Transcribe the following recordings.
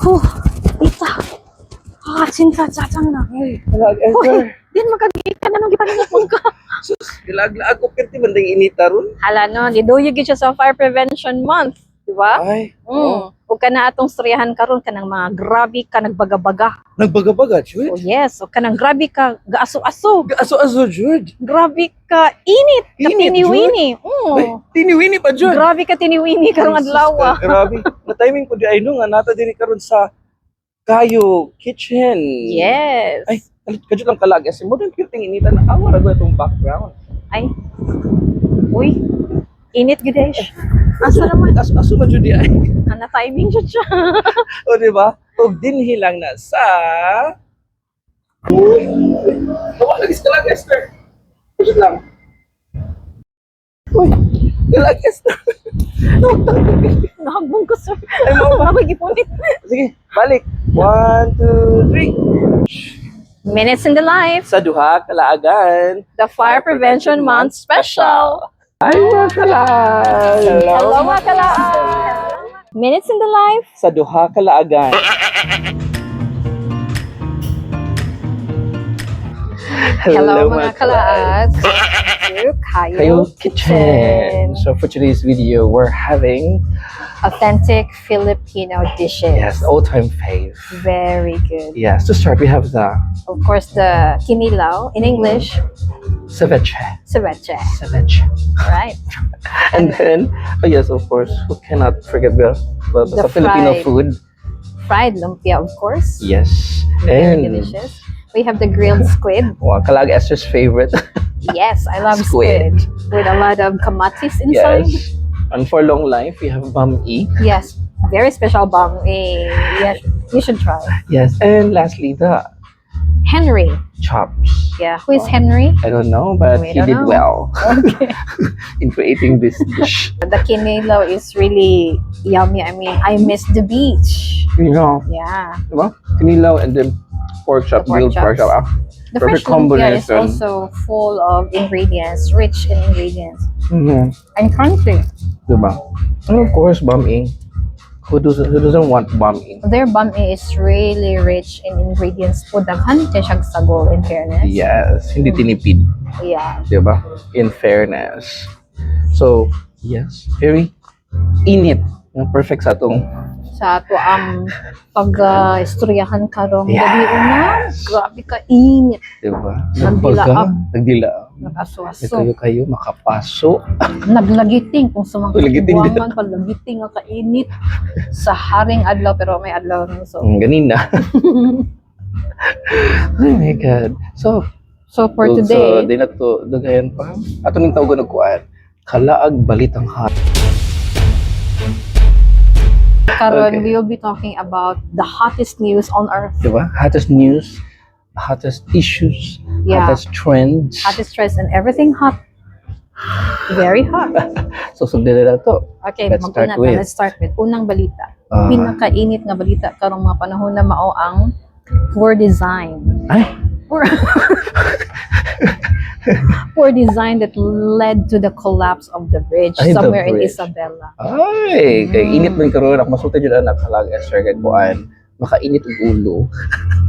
Huh, tita. Cinta cacang na. Kalag Esther. Din magkagita na nung gipanilapon ka. Sus, gilag-lag ko perti bandang inita ron. Hala no, diduyog yun siya sa Fire Prevention Month. Diba? Ay, Huwag ka na atong storyahan karon ka ng mga grabe ka nagbaga-baga. nagbaga-baga, Oh Jude. yes, huwag ka ng grabe ka gaaso-aso. Aso-aso, Jude. Grabe ka init, ka Init, tiniwini. Ay, tiniwini pa, Jude. Grabe ka tiniwini karong Ay, sus, adlaw. Grabe. Na-timing ko di ay no, nga nata din karon sa Kayo Kitchen. Yes. Ay, kadyo lang kalag. Kasi mo din cute yung inita na awar ako itong background. Ay. Uy. Init gidesh. Asa naman? Aso na, Jude, ay. Ana timing siya. O, diba? O, dinhi lang na sa... Tawa, lagis ka lang, Esther. Kadyo lang. Uy, kalag, Esther. Nahagbong ko sir. Ay, mo ba? Ako gipunit. Sige, balik. 1, 2, 3. Minutes in the life. Sa duha kalaagan. The Fire Prevention Month Special. Ay, mga kalag. Hello mga kalaan. Minutes in the life. Sa duha kalaagan. Hello mga kalaan. Kayo Kayo Kitchen. So for today's video, we're having Authentic Filipino dishes. yes, all-time fave. Very good. Yes, to start, we have the Of course, the kinilaw. In English, ceviche. ceviche. Ceviche. Right? And then, oh yes, of course, who cannot forget the The Filipino fried. food? Fried lumpia, of course. Yes. Very And delicious. We have the grilled squid. wow, Kalag Esther's favorite. Yes, I love Squid. squid. With a lot of kamatis inside. Yes. And for long life, we have bam-i. Yes. Very special bang. Yes, you should try. Yes. And lastly, the Henry. chops. Yeah. Who is Henry? I don't know, but We he don't did know. well Okay. in creating this dish. The kinilaw is really yummy. I mean, I miss the beach. You know, Yeah. diba? Kinilaw and then pork chop, The pork grilled pork chops. chop. The Perfect fresh lumpia is combination. also full of ingredients, rich in ingredients, Mm-hmm. and crunchy. Diba? And of course, bam-i. Who doesn't want bam-i? Their bami is really rich in ingredients. Pudaghan siya siyang sagol, in fairness. Yes, hindi tinipid. Yeah. Diba? In fairness. So, yes, very init. Perfect sa atong Sa ato ang pag-istoryahan karong Yes. gabi una, grabe ka init. diba? Nagdilaab. Nagdilaab. Nag-aso-aso. Kayo makapaso. Naglagiting kung sa mga Lagiting din. buwangan, paglagiting nga kainit sa haring adlaw, pero may adlaw na so. Ganina. Oh my God. So, So for today, di na to, dagayan pa. Ato ning tawag nagkuan. Kalaag balitang hat. karon okay. we will be talking about the hottest news on earth. Diba? Hottest news, hottest issues, Yeah. hottest trends. Hottest stress and everything hot. Very hot. So, sugdala na to. Okay, Let's start with- Let's start with unang balita. Ah. Pinakainit nga balita karong mga panahon na mao ang poor design. Ay, Poor, poor design that led to the collapse of the bridge Ay, the somewhere in bridge. Isabela. ay, kay init man karon ako masulta jud anak kalag Esther kay kuan. Makainit og ulo.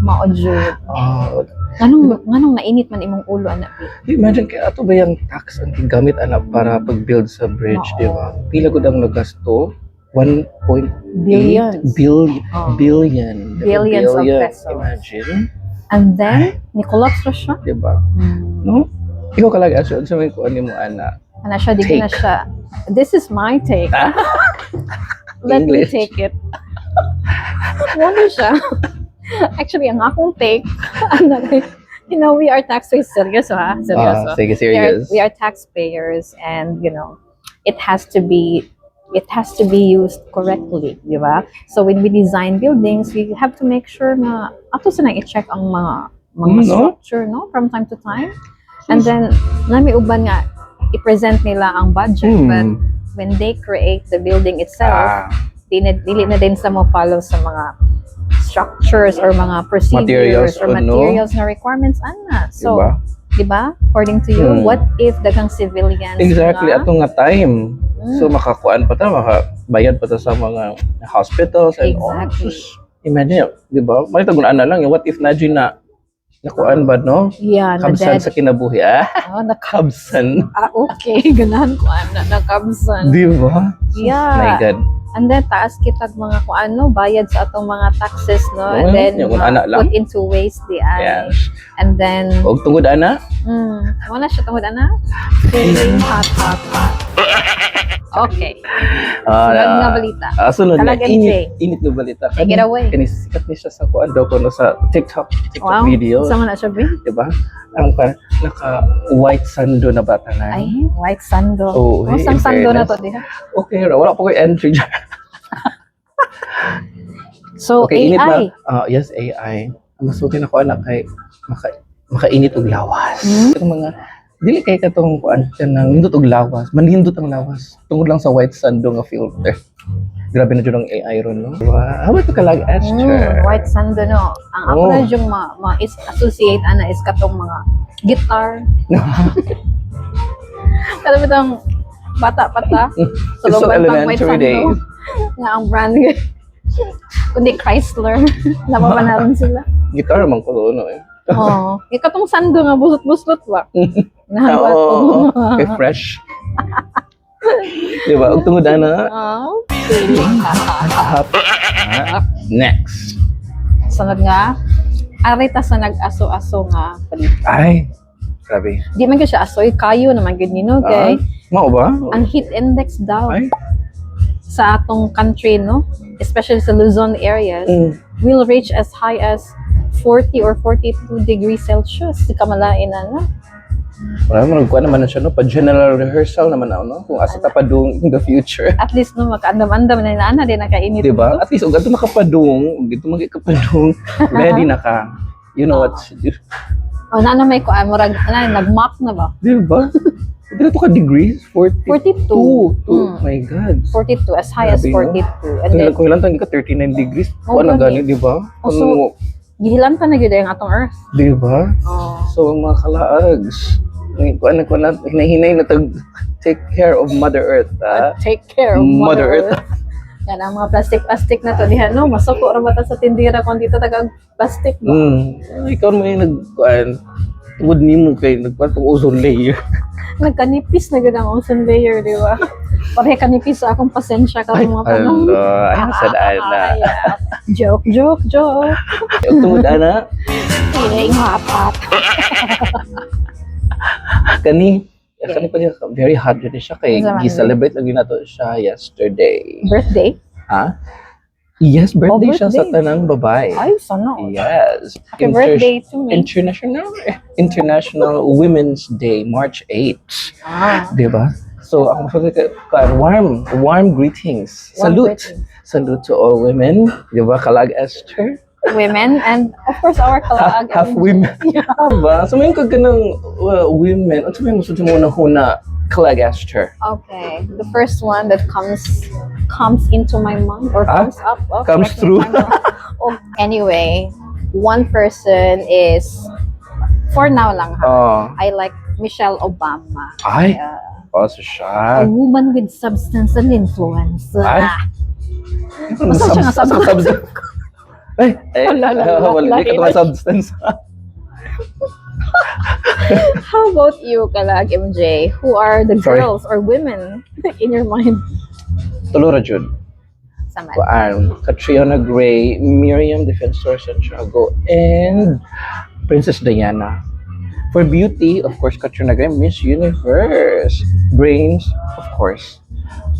Mao jud. Oh, Nganong nainit man imong ulo anak? imagine kay ato ba yung tax ang gigamit anak para pag-build sa bridge, Oo. di ba? Pila gud ang nagasto? 1.8 Billions. billion. Oh. Billion. Billions of pesos. Imagine, And then, ni-collapse na siya. di ba? No? Ikaw kalag Esther, sa may kuan nimo ana. Ano siya, di na Take. siya. This is my take. Ah? Let me English. take it. Ano siya? Actually, ang akong take, you know, we are taxpayers. Seryoso ha? Seryoso. Sige, serious. We are taxpayers and, you know, it has to be used correctly, di ba? So when we design buildings, we have to make sure na ato sa nang i-check ang mga No? structure, no? From time to time. And then, nami uban nga, i-present nila ang budget, but when they create the building itself, dili na din sa mo follow sa mga structures or mga procedures or materials na requirements ana. So, Diba? di ba? According to you, what if dagang civilians Exactly, nga, atong nga time. So makakuan pa ta, makabayad pa ta sa mga hospitals and all. Exactly. Sus, Imagine, di ba? May tagunan na lang. What if Najin na nakuan ba, no? Yeah, na Kabsan dead. sa kinabuhi. Ah, Oh, kabsan. okay. Ganahan ko ana nakabsan. Di ba? Yeah. My God. And then taas kitag mga kung ano bayad sa atong mga taxes no, Oo, and then yung anak lang. put into waste di ay. Yes. And then Og tungod ana, wala siya tungod ana. Feeling hot. Okay. Sunod nga balita. Sunod na, Kalag MJ. init na balita. Take it away. Kani sikat ni siya sa kuan daw kuno sa TikTok Wow. video. Sama na siya, Bing? Di ba? Ang naka white sando na bata na. Ay, white sando. Oo, Kung in saan sando na fairness. to, diha? Okay, wala po ko entry dyan. So, Okay, init ba? AI. Yes, AI. Ang masukin ako anak kay makainit og lawas. Itong mga dili kay katong kuan nang nindot og lawas. Manindot ang lawas tungod lang sa white sando nga filter. Grabe na jud ang AI ron, no? Wow. How about kalag Esther? White sando, no. Ang ako Oh. na yung associate ana is katong mga guitar. Alam mo itong bata pa ta. It's so Suluban pang white elementary sando. days. Nga ang brand. Kundi Chrysler. Napapan na rin sila. Guitar man ko no eh. Oo. Katong sando nga, busot-busot ba? Nahanap Oo. ko. Okay, fresh. Di ba? Og tungod ana. Oh. Next. Sunod nga, arita sa nag-aso-aso nga balita. Ay. Grabe. Di man gyud siya asoy, kayo naman gyud nino, kay Mao ba? ang heat index daw Ay. sa atong country, no? Especially sa Luzon areas, will reach as high as 40 or 42 degrees Celsius. Di ka malain na. Wala mo nagkuha naman na siya, no? Pa-general rehearsal naman ako, no? Kung asa tapadung in the future. At least, no, makaandam-andam na inaana, di nakainit. Diba? At least, kung ato makapadung, dito magikapadung, ready na ka. You know what to do. O, na may ko, murag, nag-mock na ba? Diba? Dito to ka degrees? 42. 42. My God. 42, as high as Grabe, 42. And then, Kung ilan tayo ka, 39 degrees. Oh, Kung ano gani. gani, diba? Also, gihilan pa na yun ang atong earth. Diba? Oh. So, mga kalaags, kung ano, hinahinay na take care of Mother Earth, ha? Take care of Mother Mother Earth. Yan ang mga plastic na to. Dihan, no? Masuko rin mata sa tindira kung dito tagang plastic ba? Ikaw mo yung nagkuhan, tungod ni mo kay nagkuhan tong ozone layer. Nagkanipis na gud ang ozone layer, di ba? Pareha kanipis sa akong pasensya ka mga panahon. Ay, sadaan na. Yeah. Joke. Yung tungod ana, Feeling hot. kani pa niya, very hot yun siya kay Zaman. gi-celebrate lagi nato siya yesterday. Birthday? Ha? Yes, birthday siya sa birthday. tanang babae. Ay, sana. Yes. Happy birthday to me. International Women's Day, March 8. Ah. Diba? So, ako masasabi ka, warm greetings. Warm Salute. Salute to all women. Diba? Kalag Esther. Women and of course our kalaag. Half women. Diba? So, may ka ng women. Ano sabihin mo sa mo na huna Kalag Esther? Okay. The first one that comes into my mind or comes up. Oh, Comes correct me through. if I'm wrong. Oh, anyway, one person is, for now lang ha, Oh. I like Michelle Obama. Ay. Oh, so A siya. woman with substance and influence. Ay. Basta siya nga substance. Ay, Wala, wala. Hindi ka naman substance. How about you, Kalag MJ? Who are the Sorry. girls or women in your mind? Tulura, Jude. Sama. Catriona Gray, Miriam Defensor Santiago, and Princess Diana. For beauty, of course, Catriona Gray, Miss Universe. Brains, of course,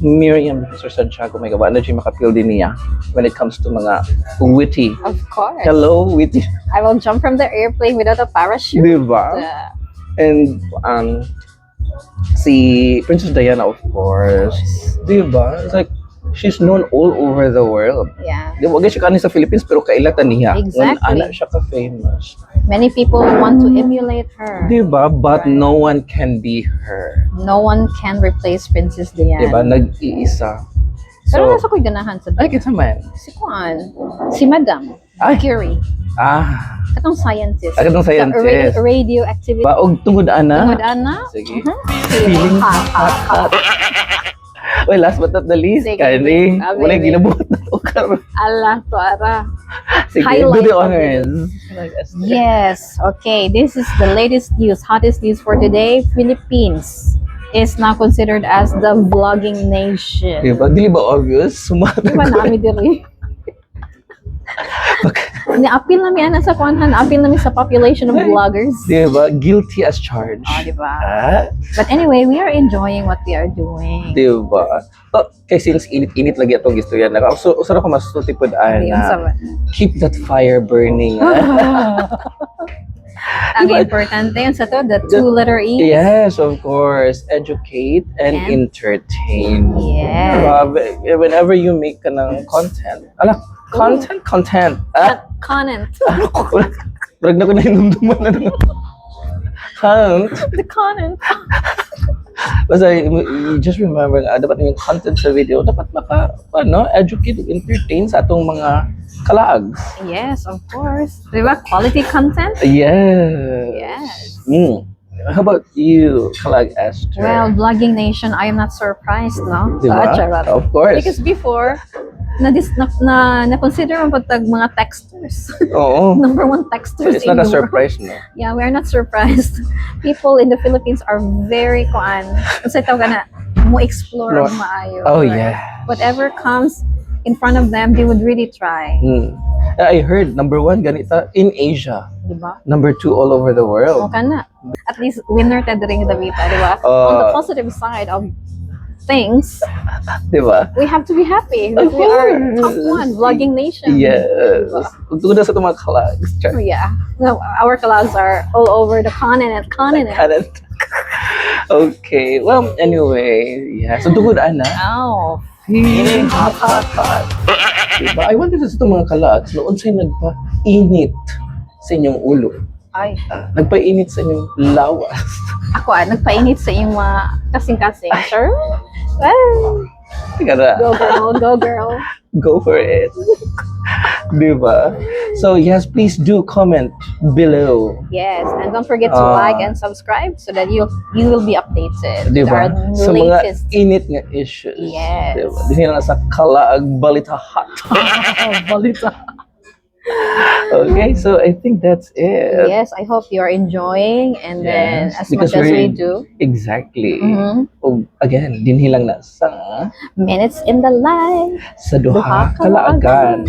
Miriam Defensor Santiago. May gawa na siya makapil din niya when it comes to mga witty. Of course. Hello, witty. I will jump from the airplane without a parachute. Diba? And si Princess Diana, of course. Diba? It's like, she's known all over the world. Yeah. Di ba, siya kanin sa Philippines pero kailatan niya. Exactly. Ana siya ka-famous. Many people want to emulate her. Di ba? But no one can be her. No one can replace Princess Diana. Di ba? Nag-iisa. Pero So, nasa ko'y ganahan sa ay, kinsa man. Si Kwan. Si Madam. Ay. Curie. Katong scientist. Katong scientist. Sa radioactivity. Baog tungod ana. Tungod ana. Sige. Feeling hot. Well, last but not the least, Sige. kani, Sabi, wala babe. ginabuhat na to. Ala, tuara. Sige, do Highlight the of honors. Yes, okay. This is the latest news, hottest news for today. Philippines is now considered as the vlogging nation. Diba? Dili ba obvious? Di ba nami diri? Ni-appeal namin ana sa kuanhan, appeal namin sa population of vloggers. Diba? Guilty as charged. Oh, di ba? Ah, But anyway, we are enjoying what we are doing. diba? Oh, kay since init-init lagi itong istorya na. So, usara ko mas tutipod Ayun, na. sa- Keep that fire burning. Ang importante yun sa to, the two-letter E. Yes, of course. Educate and And- entertain. Yes. Grabe. Whenever you make ka ng content. Content. Content. Brag na ko na hinumduman na ng The content. Basta, you just remember, dapat yung content sa video, dapat educate, entertain sa atong mga kalaags. Yes, of course. Di ba? Quality content? Yes. Yes. How about you, Kalag Esther? Well, vlogging nation, I am not surprised, no? Diba? Charot. Of course. Because before, na-consider mo pa tag mga texters. Oo. Number one texters It's not a in the world. surprise, no? Yeah, we're not surprised. People in the Philippines are very kasi tawag na mo explore No. ang maayo. Oh, right? yeah. Whatever comes in front of them, they would really try. I heard, number 1, ganita, in Asia. Di ba? Number 2, all over the world. Okay na. At least winner ta rin Davita, di ba? On the positive side of things, Di ba? we have to be happy that Of we are top course. one vlogging nation. Yes. Diba? Tungkol na sa itong mga kalags. Oh, yeah. No, our clouds are all over the continent. Kanan. Okay. Well, anyway. Yeah. So, tungkol na. Oh. Feeling hot. Diba? I wonder sa itong mga kalags, noon sa'yo nagpa-init sa inyong ulo. Ay. Nagpa-init sa inyong lawas. Ako nagpainit sa iyong mga kasing-kasing. Sure? Well, Teka na. go girl, go girl. Go for it. Diba? So, yes, please do comment below. Yes, and don't forget to like and subscribe so that you will be updated with our Diba? Sa mga latest. init nga issues. Yes. Diba? Di sila sa Kalaag Balita Hot. Balita. Okay, so I think that's it. Yes, I hope you are enjoying and then Yes, as because much as we we're- do. Exactly. Mhm. O, again, dinhilang na sa Minutes in the life. sa Duha Duha Kalaagan.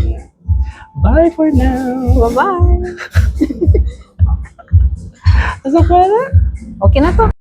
Bye for now. Bye-bye. Asa ka na? Okay na to.